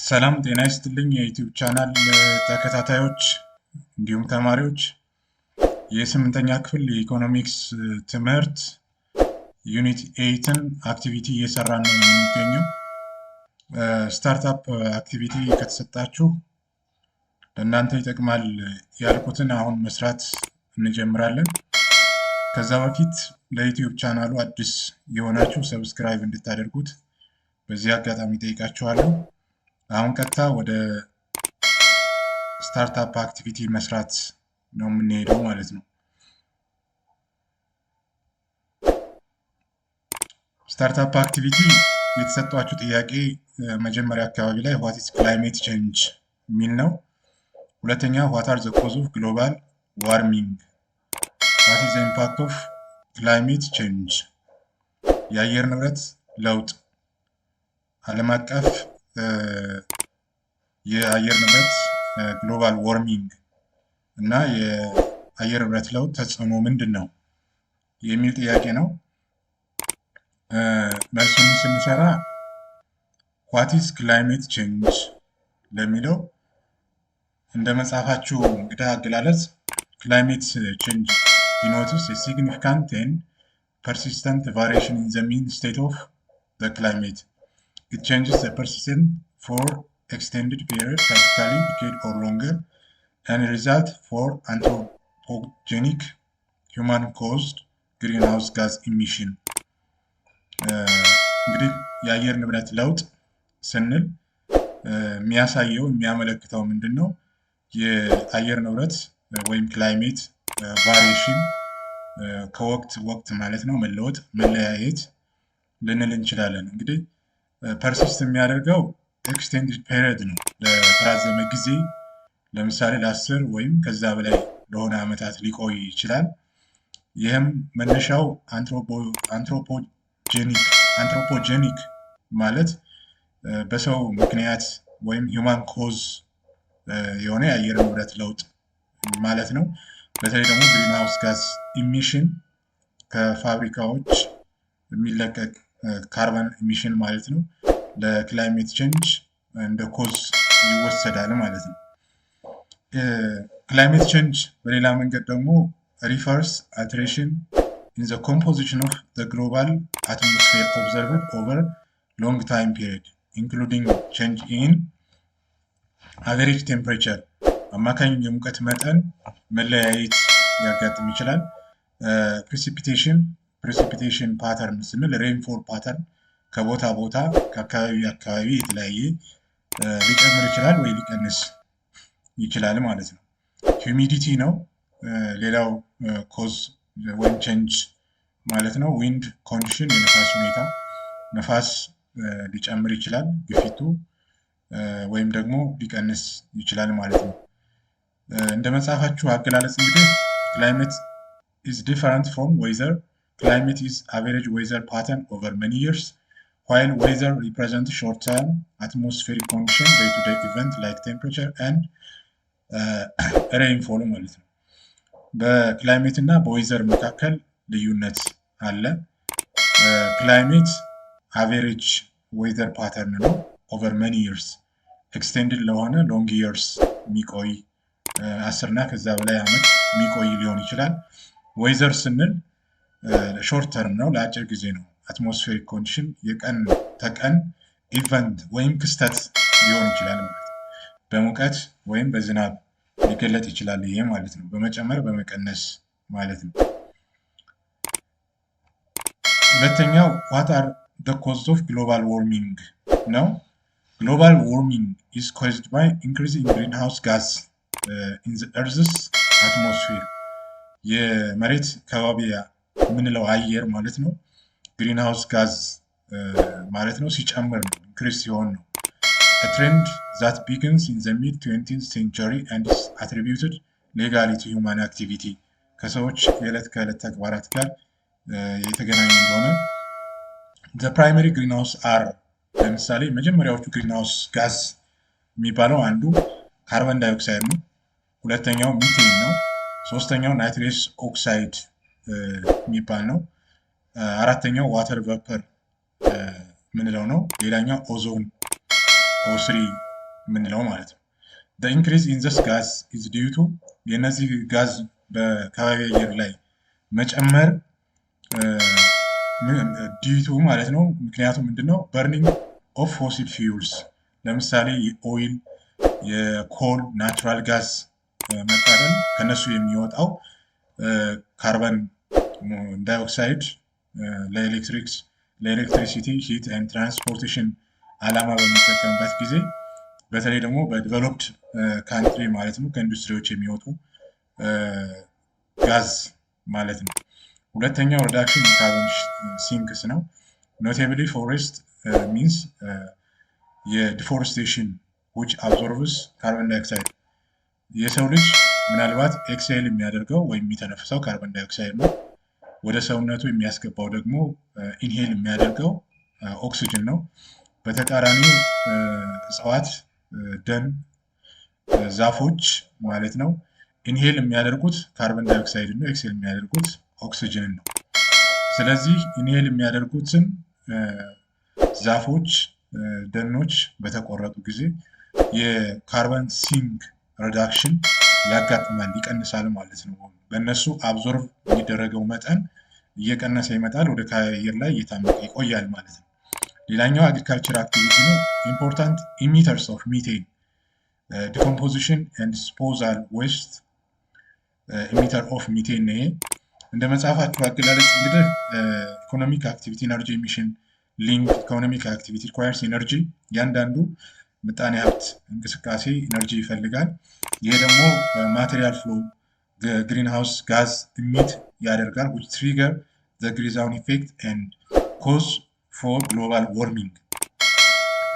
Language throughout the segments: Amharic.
ሰላም ጤና ይስጥልኝ የዩቲዩብ ቻናል ተከታታዮች እንዲሁም ተማሪዎች የስምንተኛ ክፍል የኢኮኖሚክስ ትምህርት ዩኒት 8ን አክቲቪቲ እየሰራን ነው የሚገኘው። ስታርታፕ አክቲቪቲ ከተሰጣችሁ ለእናንተ ይጠቅማል ያልኩትን አሁን መስራት እንጀምራለን። ከዛ በፊት ለዩቲዩብ ቻናሉ አዲስ የሆናችሁ ሰብስክራይብ እንድታደርጉት በዚህ አጋጣሚ ጠይቃችኋለሁ። አሁን ቀጥታ ወደ ስታርታፕ አክቲቪቲ መስራት ነው የምንሄደው ማለት ነው። ስታርታፕ አክቲቪቲ የተሰጣችሁ ጥያቄ መጀመሪያ አካባቢ ላይ what is climate change የሚል ነው። ሁለተኛ what are the causes of global warming? what is the impact of climate change? የአየር ንብረት ለውጥ ዓለም አቀፍ የአየር ንብረት ግሎባል ዋርሚንግ እና የአየር ንብረት ለውጥ ተጽዕኖ ምንድን ነው የሚል ጥያቄ ነው። መልሱን ስንሰራ what is climate change ለሚለው እንደ መጽሐፋችሁ እንግዲህ አገላለጽ climate change denotes a significant and persistent variation in the mean state of the climate. It changes the persistent for extended period, typically decade or longer, and result for anthropogenic human-caused greenhouse gas emission. እንግዲህ የአየር ንብረት ለውጥ ስንል የሚያሳየው የሚያመለክተው ምንድነው? የአየር ንብረት ወይም ክላይሜት ቫሪዬሽን ከወቅት ወቅት ማለት ነው መለወጥ መለያየት ልንል እንችላለን። እንግዲህ ፐርሲስት የሚያደርገው ኤክስቴንድድ ፔሪድ ነው፣ ለተራዘመ ጊዜ ለምሳሌ ለ10 ወይም ከዛ በላይ ለሆነ ዓመታት ሊቆይ ይችላል። ይህም መነሻው አንትሮፖጀኒክ ማለት በሰው ምክንያት ወይም ሂውማን ኮዝ የሆነ የአየር ንብረት ለውጥ ማለት ነው። በተለይ ደግሞ ግሪንሃውስ ጋዝ ኢሚሽን ከፋብሪካዎች የሚለቀቅ ካርበን ኢሚሽን ማለት ነው ለክላይሜት ቼንጅ እንደ ኮዝ ይወሰዳል ማለት ነው። ክላይሜት ቼንጅ በሌላ መንገድ ደግሞ ሪፈርስ አልተሬሽን ኢን ዘ ኮምፖዚሽን ኦፍ ዘ ግሎባል አትሞስፌር ኦብዘርቭድ ኦቨር ሎንግ ታይም ፒሪድ ኢንክሉዲንግ ቼንጅ ኢን አቨሬጅ ቴምፕሬቸር፣ አማካኝ የሙቀት መጠን መለያየት ሊያጋጥም ይችላል። ፕሬሲፒቴሽን ፓተርን ስንል ሬንፎል ፓተርን ከቦታ ቦታ ከአካባቢ የተለያየ ሊጨምር ይችላል ወይ ሊቀንስ ይችላል ማለት ነው። ሂዩሚዲቲ ነው ሌላው ኮዝ ወይም ቼንጅ ማለት ነው። ዊንድ ኮንዲሽን የነፋስ ሁኔታ፣ ነፋስ ሊጨምር ይችላል ግፊቱ ወይም ደግሞ ሊቀንስ ይችላል ማለት ነው። እንደ መጽሐፋችሁ አገላለጽ እንግዲህ ክላይሜት is different from weather. Climate is average weather pattern over many years, while weather represents short-term atmospheric condition, day-to-day event like temperature and rainfall ማለት ነው። በክላይሜት እና በዌዘር መካከል ልዩነት አለ። ክላይሜት አቬሬጅ ዌዘር ፓተርን ነው over many years፣ ኤክስቴንድድ ለሆነ ሎንግ years የሚቆይ 10 እና ከዛ በላይ ዓመት የሚቆይ ሊሆን ይችላል። ዌዘር ስንል ሾርት ተርም ነው፣ ለአጭር ጊዜ ነው። አትሞስፌሪክ ኮንዲሽን የቀን ተቀን ኢቨንት ወይም ክስተት ሊሆን ይችላል ማለት ነው። በሙቀት ወይም በዝናብ ሊገለጥ ይችላል ይሄ ማለት ነው፣ በመጨመር በመቀነስ ማለት ነው። ሁለተኛው what are the causes of global warming ነው። global warming is caused by increasing greenhouse gas in the earth's atmosphere። የመሬት ከባቢ የምንለው አየር ማለት ነው ግሪንሃውስ ጋዝ ማለት ነው ሲጨምር ነው፣ ኢንክሪዝ ሲሆን ነው። a trend that begins in the mid-20th century and is attributed legally to human activity፣ ከሰዎች የዕለት ከዕለት ተግባራት ጋር የተገናኘ እንደሆነ። the primary greenhouse are ለምሳሌ መጀመሪያዎቹ ግሪንሃውስ ጋዝ የሚባለው አንዱ ካርበን ዳይኦክሳይድ ነው፣ ሁለተኛው ሚቴን ነው፣ ሶስተኛው ናይትረስ ኦክሳይድ የሚባል ነው፣ አራተኛው ዋተር ቫፐር ምንለው ነው፣ ሌላኛው ኦዞን O3 የምንለው ማለት ነው። the increase in this gas is due to የነዚህ ጋዝ በከባቢ አየር ላይ መጨመር ዲቱ ማለት ነው። ምክንያቱም ምንድነው በርኒንግ ኦፍ ፎሲል ፊውልስ ለምሳሌ የኦይል፣ የኮል፣ ናቹራል ጋዝ መቃጠል ከነሱ የሚወጣው ካርበን ዳይኦክሳይድ ለኤሌክትሪሲቲ ሂት ኤንድ ትራንስፖርቴሽን ዓላማ በሚጠቀምበት ጊዜ በተለይ ደግሞ በዲቨሎፕድ ካንትሪ ማለት ነው ከኢንዱስትሪዎች የሚወጡ ጋዝ ማለት ነው። ሁለተኛው ሪዳክሽን ካርበን ሲንክስ ነው። ኖቴብሊ ፎሬስት ሚንስ የዲፎሬስቴሽን which absorbs ካርበን ዳይኦክሳይድ የሰው ልጅ ምናልባት ኤክስሄል የሚያደርገው ወይም የሚተነፍሰው ካርበን ዳይኦክሳይድ ነው። ወደ ሰውነቱ የሚያስገባው ደግሞ ኢንሄል የሚያደርገው ኦክሲጅን ነው። በተቃራኒ እጽዋት፣ ደን፣ ዛፎች ማለት ነው ኢንሄል የሚያደርጉት ካርበን ዳይኦክሳይድ ነው፣ ኤክስሄል የሚያደርጉት ኦክሲጅን ነው። ስለዚህ ኢንሄል የሚያደርጉትን ዛፎች፣ ደኖች በተቆረጡ ጊዜ የካርበን ሲንክ ሪዳክሽን ያጋጥማል፣ ይቀንሳል ማለት ነው። በእነሱ አብዞርቭ የሚደረገው መጠን እየቀነሰ ይመጣል፣ ወደ አየር ላይ እየታመቀ ይቆያል ማለት ነው። ሌላኛው አግሪካልቸር አክቲቪቲ ነው። ኢምፖርታንት ኢሚተርስ ኦፍ ሚቴን ዲኮምፖዚሽን ኤንድ ዲስፖዛል ዌስት ኢሚተር ኦፍ ሚቴን ነው። እንደ መጽሐፋችሁ አገላለጽ እንግዲህ ኢኮኖሚክ አክቲቪቲ ኢነርጂ ኢሚሽን ሊንክ ኢኮኖሚክ አክቲቪቲ ሪኳየርስ ኢነርጂ እያንዳንዱ ምጣኔ ሀብት እንቅስቃሴ ኢነርጂ ይፈልጋል። ይሄ ደግሞ ማቴሪያል ፍሎ ግሪን ሃውስ ጋዝ ኢሚት ያደርጋል which trigger the Greenhouse effect and cause for global warming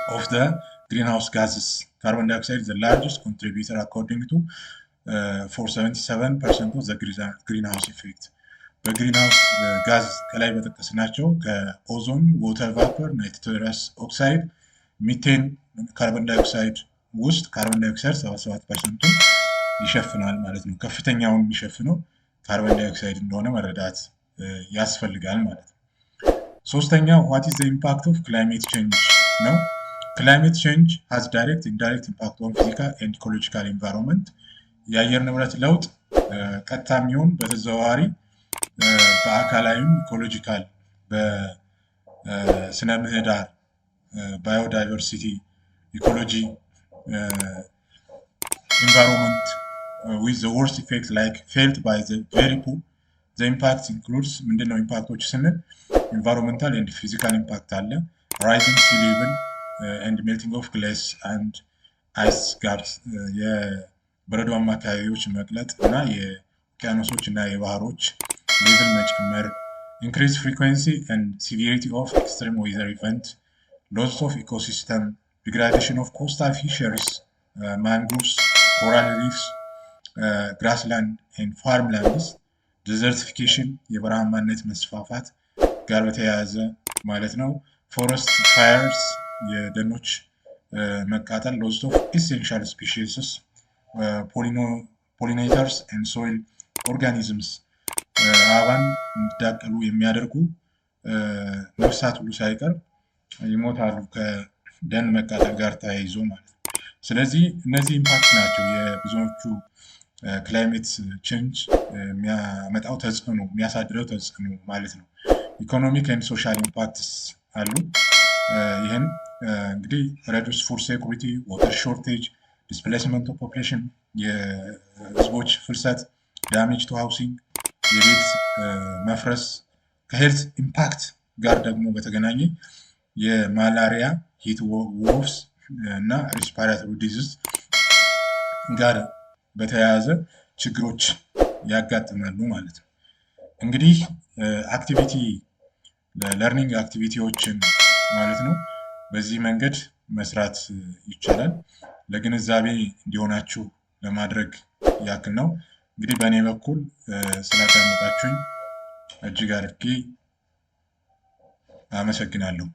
of the greenhouse gases. Carbon dioxide is the largest contributor according to for 77% of the greenhouse effect. በግሪንሃውስ ጋዝ ከላይ በጠቀስናቸው ከኦዞን፣ ዋተር ቫፐር፣ ናይትረስ ኦክሳይድ፣ ሚቴን፣ ካርበን ዳይኦክሳይድ ውስጥ ካርበን ዳይኦክሳይድ 77%ን ይሸፍናል ማለት ነው። ከፍተኛውን የሚሸፍነው ካርበን ዳይኦክሳይድ እንደሆነ መረዳት ያስፈልጋል ማለት ነው። ሶስተኛው what is the impact of climate change ነው። climate change has direct indirect impact on physical and ecological environment የአየር ንብረት ለውጥ ቀጥታ የሚሆን በተዘዋዋሪ በአካላዊም ኢኮሎጂካል በስነ ምህዳር ባዮዳይቨርሲቲ ኢኮሎጂ environment with the worst effects like felt by the very poor. The impact includes ምንድነው ኢምፓክቶች ስንል environmental and physical impact አለ rising sea level and melting of glass and ice caps የበረዶማ አካባቢዎች መቅለጥ እና የውቅያኖሶች እና የባህሮች ሌቭል መጨመር increased frequency and severity of extreme weather event loss of ecosystem degradation of coastal fisheries mangroves coral reefs grassland and farmlands desertification የበረሃማነት መስፋፋት ጋር በተያያዘ ማለት ነው forest fires የደኖች መቃጠል loss of essential species pollinators and soil organisms አበባን እንዲዳቀሉ የሚያደርጉ ነፍሳት ሁሉ ሳይቀር ይሞታሉ ከደን መቃጠል ጋር ተያይዞ ማለት ነው። ስለዚህ እነዚህ ኢምፓክት ናቸው የብዙዎቹ ክላይሜት ቼንጅ የሚያመጣው ተጽዕኖ የሚያሳድረው ተጽዕኖ ማለት ነው። ኢኮኖሚክ ኤንድ ሶሻል ኢምፓክትስ አሉ። ይህን እንግዲህ reduce food security, water shortage, displacement of population የህዝቦች ፍልሰት፣ damage to housing የቤት መፍረስ፣ ከሄልት ኢምፓክት ጋር ደግሞ በተገናኘ የማላሪያ ሂት ዌቭስ እና ሪስፓይራቶሪ ዲዚዝ ጋር በተያያዘ ችግሮች ያጋጥማሉ ማለት ነው። እንግዲህ አክቲቪቲ ለርኒንግ አክቲቪቲዎችን ማለት ነው በዚህ መንገድ መስራት ይቻላል። ለግንዛቤ እንዲሆናችሁ ለማድረግ ያክል ነው። እንግዲህ በእኔ በኩል ስላዳመጣችሁኝ እጅግ አድርጌ አመሰግናለሁ።